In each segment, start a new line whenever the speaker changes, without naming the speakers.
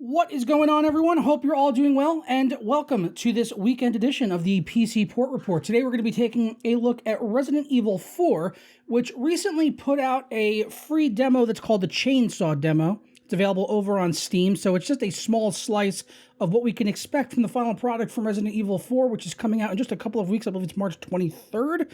What is going on, everyone? Hope you're all doing well, and welcome to this weekend edition of the PC Port Report. Today we're going to be taking a look at Resident Evil 4, which recently put out a free demo that's called the Chainsaw Demo. It's available over on Steam, so it's just a small slice of what we can expect from the final product from Resident Evil 4, which is coming out in just a couple of weeks. I believe it's March 23rd.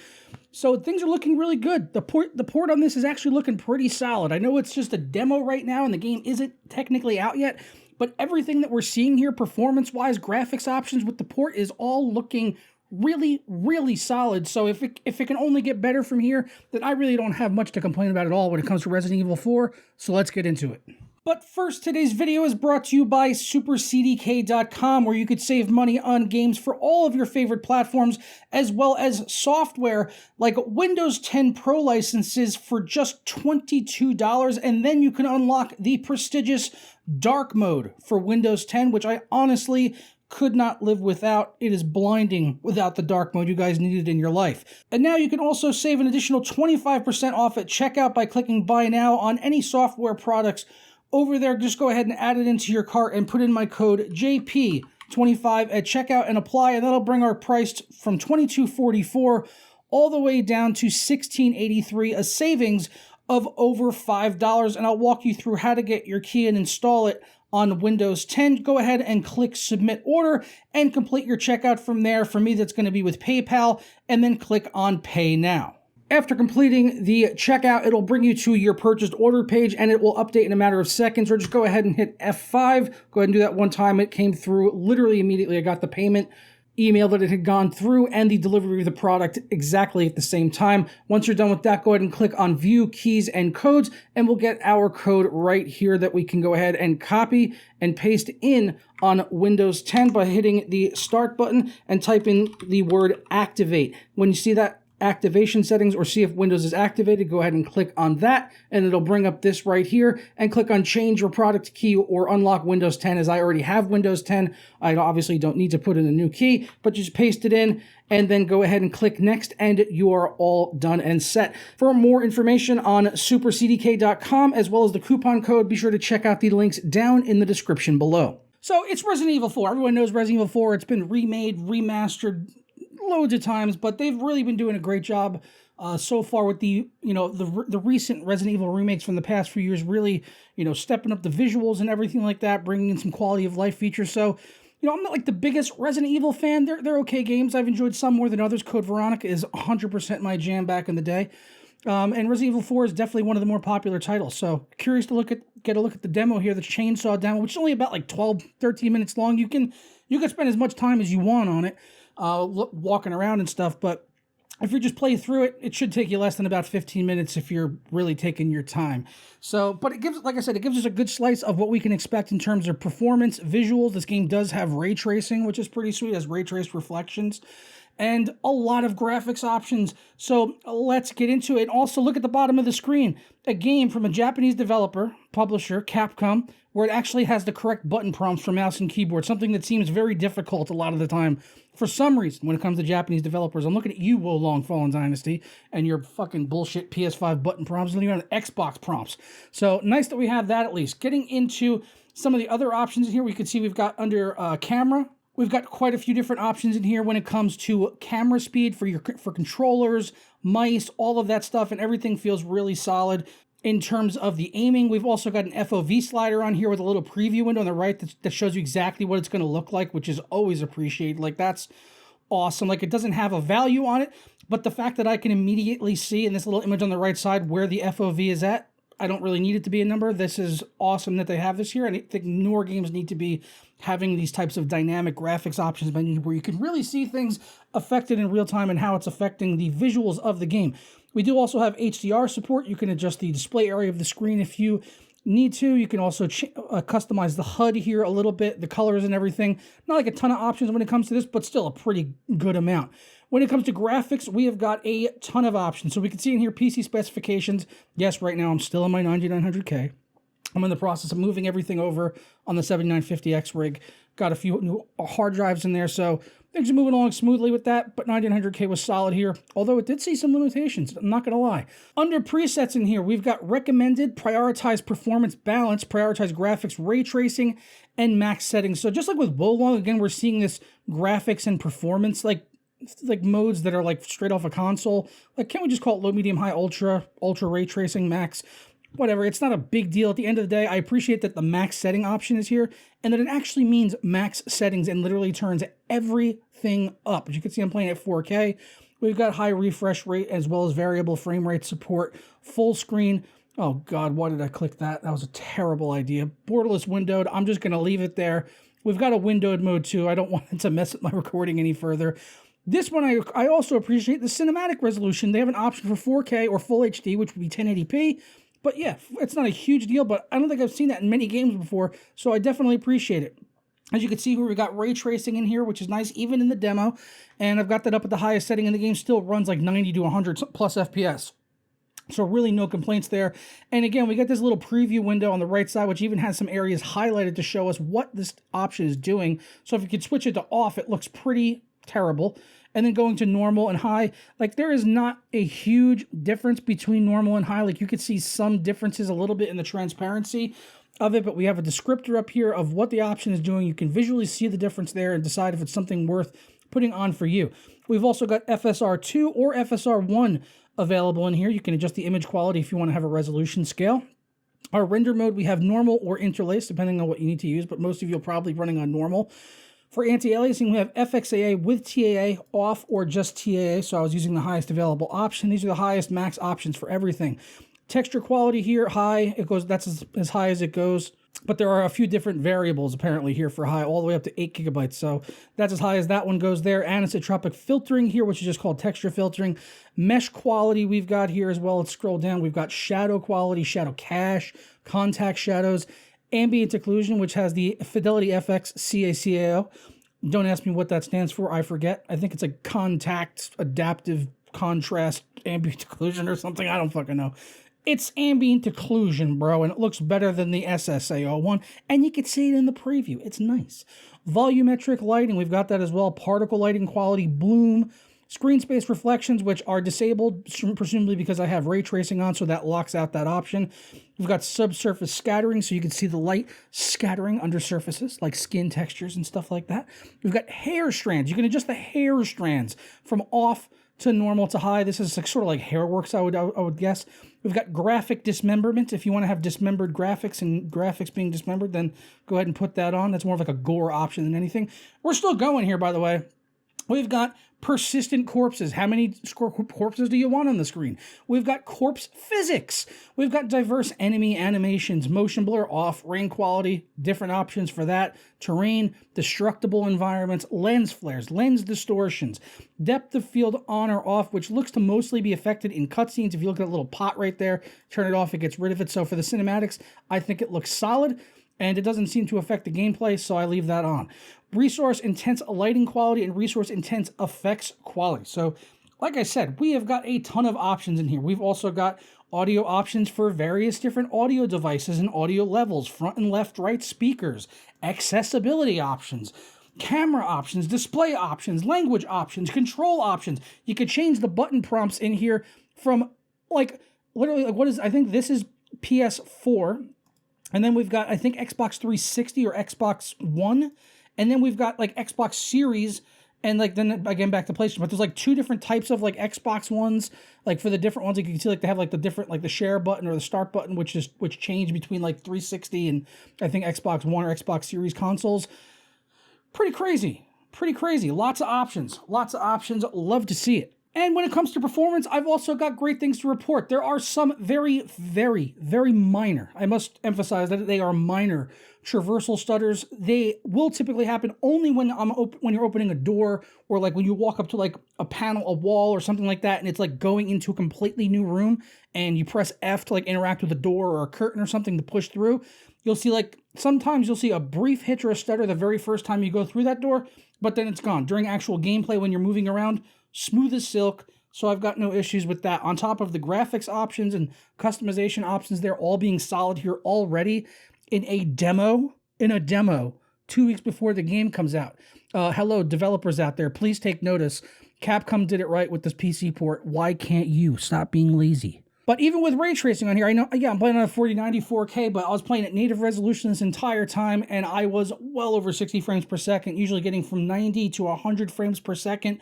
So things are looking really good. The port on this is actually looking pretty solid. I know it's just a demo right now, and the game isn't technically out yet, but everything that we're seeing here, performance-wise, graphics options with the port is all looking really, really solid. So if it can only get better from here, then I really don't have much to complain about at all when it comes to Resident Evil 4. So let's get into it. But first, today's video is brought to you by SuperCDK.com, where you could save money on games for all of your favorite platforms, as well as software like Windows 10 Pro licenses for just $22, and then you can unlock the prestigious Dark Mode for Windows 10, which I honestly could not live without. It is blinding without the dark mode. You guys need it in your life. And now you can also save an additional 25% off at checkout by clicking Buy Now on any software products over there. Just go ahead and add it into your cart and put in my code JP25 at checkout and apply, and that'll bring our price from $22.44 all the way down to $16.83, a savings of over $5. And I'll walk you through how to get your key and install it on Windows 10. Go ahead and click Submit Order and complete your checkout from there. For me, that's going to be with PayPal, and then click on Pay Now. After completing the checkout, it'll bring you to your purchased order page, and it will update in a matter of seconds, or just go ahead and hit F5. Go ahead and do that one time. It came through literally immediately. I got the payment email that it had gone through and the delivery of the product exactly at the same time. Once you're done with that, go ahead and click on View Keys and Codes, and we'll get our code right here that we can go ahead and copy and paste in on Windows 10 by hitting the Start button and type in the word Activate. When you see that activation settings or see if Windows is activated, go ahead and click on that, and it'll bring up this right here, and click on Change Your Product Key or Unlock Windows 10. As I already have Windows 10, I obviously don't need to put in a new key, but just paste it in and then go ahead and click Next, and you are all done and set. For more information on SuperCDK.com as well as the coupon code, be sure to check out the links down in the description below. So it's Resident Evil 4. Everyone knows Resident Evil 4. It's been remade, remastered loads of times, but they've really been doing a great job so far with the recent Resident Evil remakes from the past few years, really, stepping up the visuals and everything like that, bringing in some quality of life features. So, I'm not like the biggest Resident Evil fan. They're okay games. I've enjoyed some more than others. Code Veronica is 100% my jam back in the day. And Resident Evil 4 is definitely one of the more popular titles. So curious to get a look at the demo here, the Chainsaw demo, which is only about like 12, 13 minutes long. You can spend as much time as you want on it, walking around and stuff, but if you just play through it, it should take you less than about 15 minutes if you're really taking your time. So, but it gives, like I said, it gives us a good slice of what we can expect in terms of performance, visuals. This game does have ray tracing, which is pretty sweet, it has ray traced reflections, and a lot of graphics options. So let's get into it. Also, look at the bottom of the screen. A game from a Japanese developer, publisher, Capcom, where it actually has the correct button prompts for mouse and keyboard, something that seems very difficult a lot of the time for some reason when it comes to Japanese developers. I'm looking at you, Wo Long Fallen Dynasty, and your fucking bullshit PS5 button prompts, and even Xbox prompts. So nice that we have that at least. Getting into some of the other options here, we can see we've got under camera, we've got quite a few different options in here when it comes to camera speed for controllers, mice, all of that stuff, and everything feels really solid. In terms of the aiming, we've also got an FOV slider on here with a little preview window on the right that shows you exactly what it's going to look like, which is always appreciated. Like, that's awesome. Like, it doesn't have a value on it, but the fact that I can immediately see in this little image on the right side where the FOV is at, I don't really need it to be a number. This is awesome that they have this here, and I think newer games need to be having these types of dynamic graphics options where you can really see things affected in real time and how it's affecting the visuals of the game. We do also have HDR support. You can adjust the display area of the screen if you need to. You can also customize the HUD here a little bit, the colors and everything. Not like a ton of options when it comes to this, but still a pretty good amount. When it comes to graphics, we have got a ton of options. So we can see in here PC specifications. Yes, right now I'm still on my 9900K. I'm in the process of moving everything over on the 7950X rig Got a few new hard drives in there, so things are moving along smoothly with that, but 9900K was solid here, although it did see some limitations, I'm not going to lie. Under presets in here, we've got recommended, prioritize performance balance, prioritize graphics, ray tracing, and max settings. So just like with Wolong, again, we're seeing this graphics and performance like modes that are like straight off a console. Like, can't we just call it low, medium, high, ultra ray tracing, max? Whatever, it's not a big deal. At the end of the day, I appreciate that the max setting option is here and that it actually means max settings and literally turns everything up. As you can see, I'm playing at 4K. We've got high refresh rate as well as variable frame rate support, full screen. Oh God, why did I click that? That was a terrible idea. Borderless windowed, I'm just gonna leave it there. We've got a windowed mode too. I don't want it to mess with my recording any further. This one, I also appreciate the cinematic resolution. They have an option for 4K or full HD, which would be 1080p. But yeah, it's not a huge deal, but I don't think I've seen that in many games before, so I definitely appreciate it. As you can see here, we got ray tracing in here, which is nice, even in the demo, and I've got that up at the highest setting, and the game still runs like 90 to 100 plus FPS. So really no complaints there. And again, we got this little preview window on the right side, which even has some areas highlighted to show us what this option is doing. So if you could switch it to off, it looks pretty terrible. And then going to normal and high, like there is not a huge difference between normal and high. Like you could see some differences a little bit in the transparency of it, but we have a descriptor up here of what the option is doing. You can visually see the difference there and decide if it's something worth putting on for you. We've also got FSR2 or FSR1 available in here. You can adjust the image quality if you want to have a resolution scale. Our render mode, we have normal or interlaced, depending on what you need to use, but most of you are probably running on normal. For anti-aliasing, we have FXAA with TAA off or just TAA, so I was using the highest available option. These are the highest max options for everything. Texture quality here, high, it goes, that's as high as it goes, but there are a few different variables apparently here for high, all the way up to 8 gigabytes, so that's as high as that one goes there. Anisotropic filtering here, which is just called texture filtering. Mesh quality we've got here as well. Let's scroll down. We've got shadow quality, shadow cache, contact shadows, ambient occlusion, which has the Fidelity FX CACAO. Don't ask me what that stands for. I forget. I think it's a contact adaptive contrast ambient occlusion or something. I don't fucking know. It's ambient occlusion, bro, and it looks better than the SSAO one, and you can see it in the preview. It's nice. Volumetric lighting, we've got that as well. Particle lighting quality, bloom, screen space reflections, which are disabled, presumably because I have ray tracing on, so that locks out that option. We've got subsurface scattering, so you can see the light scattering under surfaces, like skin textures and stuff like that. We've got hair strands. You can adjust the hair strands from off to normal to high. This is like, sort of like Hairworks, I would guess. We've got graphic dismemberment. If you want to have dismembered graphics and graphics being dismembered, then go ahead and put that on. That's more of like a gore option than anything. We're still going here, by the way. We've got persistent corpses. How many corpses do you want on the screen? We've got corpse physics. We've got diverse enemy animations, motion blur off, rain quality, different options for that, terrain, destructible environments, lens flares, lens distortions, depth of field on or off, which looks to mostly be affected in cutscenes. If you look at that little pot right there, turn it off, it gets rid of it. So for the cinematics, I think it looks solid. And it doesn't seem to affect the gameplay, so I leave that on. Resource intense lighting quality and resource intense effects quality. So, like I said, we have got a ton of options in here. We've also got audio options for various different audio devices and audio levels, front and left, right speakers, accessibility options, camera options, display options, language options, control options. You could change the button prompts in here from, like, literally, like, what is, I think this is PS4. And then we've got, I think, Xbox 360 or Xbox One. And then we've got, like, Xbox Series. And, like, then, again, back to PlayStation. But there's, like, two different types of, like, Xbox ones. Like, for the different ones, like, you can see, like, they have, like, the different, like, the share button or the start button, which change between, like, 360 and, I think, Xbox One or Xbox Series consoles. Pretty crazy. Pretty crazy. Lots of options. Lots of options. Love to see it. And when it comes to performance, I've also got great things to report. There are some very, very, very minor, I must emphasize that they are minor traversal stutters. They will typically happen only when you're opening a door, or like when you walk up to like a panel, a wall or something like that, and it's like going into a completely new room, and you press F to like interact with a door or a curtain or something to push through. You'll see, like, sometimes you'll see a brief hitch or a stutter the very first time you go through that door, but then it's gone. During actual gameplay, when you're moving around, smooth as silk, so I've got no issues with that. On top of the graphics options and customization options, they're all being solid here already in a demo 2 weeks before the game comes out. Hello, developers out there, please take notice. Capcom did it right with this PC port. Why can't you? Stop being lazy. But even with ray tracing on here, I know, yeah, I'm playing on a 4090 4K, but I was playing at native resolution this entire time, and I was well over 60 frames per second, usually getting from 90 to 100 frames per second.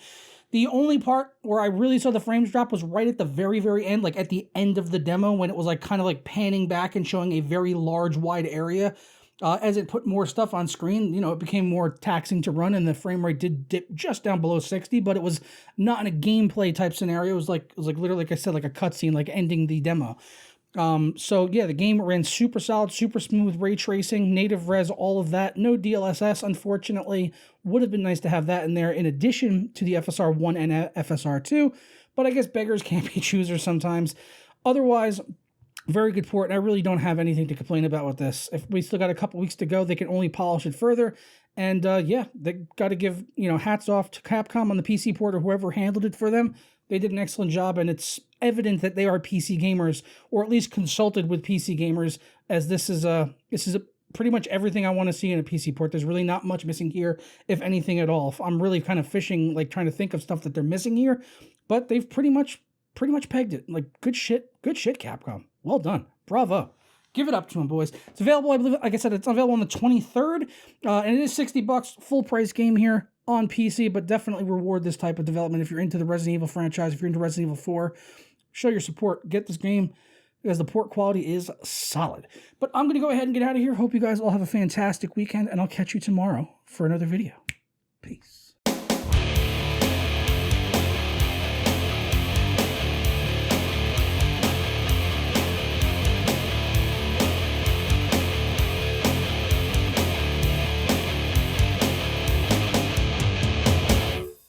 The only part where I really saw the frames drop was right at the very, very end, like at the end of the demo, when it was like kind of like panning back and showing a very large, wide area. As it put more stuff on screen, you know, it became more taxing to run, and the frame rate did dip just down below 60, but it was not in a gameplay type scenario. It was like literally, like I said, like a cutscene, like ending the demo. So yeah, the game ran super solid, super smooth, ray tracing, native res, all of that. No DLSS, unfortunately. Would have been nice to have that in there in addition to the FSR 1 and FSR 2, but I guess beggars can't be choosers sometimes. Otherwise, very good port, and I really don't have anything to complain about with this. If we still got a couple weeks to go, they can only polish it further. And yeah, they got to give, you know, hats off to Capcom on the PC port or whoever handled it for them. They did an excellent job, and it's evident that they are PC gamers, or at least consulted with PC gamers, as this is pretty much everything I want to see in a PC port. There's really not much missing here, if anything at all. I'm really kind of fishing, like trying to think of stuff that they're missing here, but they've pretty much pegged it. Like, good shit, Capcom. Well done. Bravo. Give it up to them, boys. It's available, I believe, like I said, it's available on the 23rd, and it is $60, full price game here on PC, but definitely reward this type of development if you're into the Resident Evil franchise, if you're into Resident Evil 4. Show your support. Get this game, because the port quality is solid. But I'm going to go ahead and get out of here. Hope you guys all have a fantastic weekend, and I'll catch you tomorrow for another video. Peace.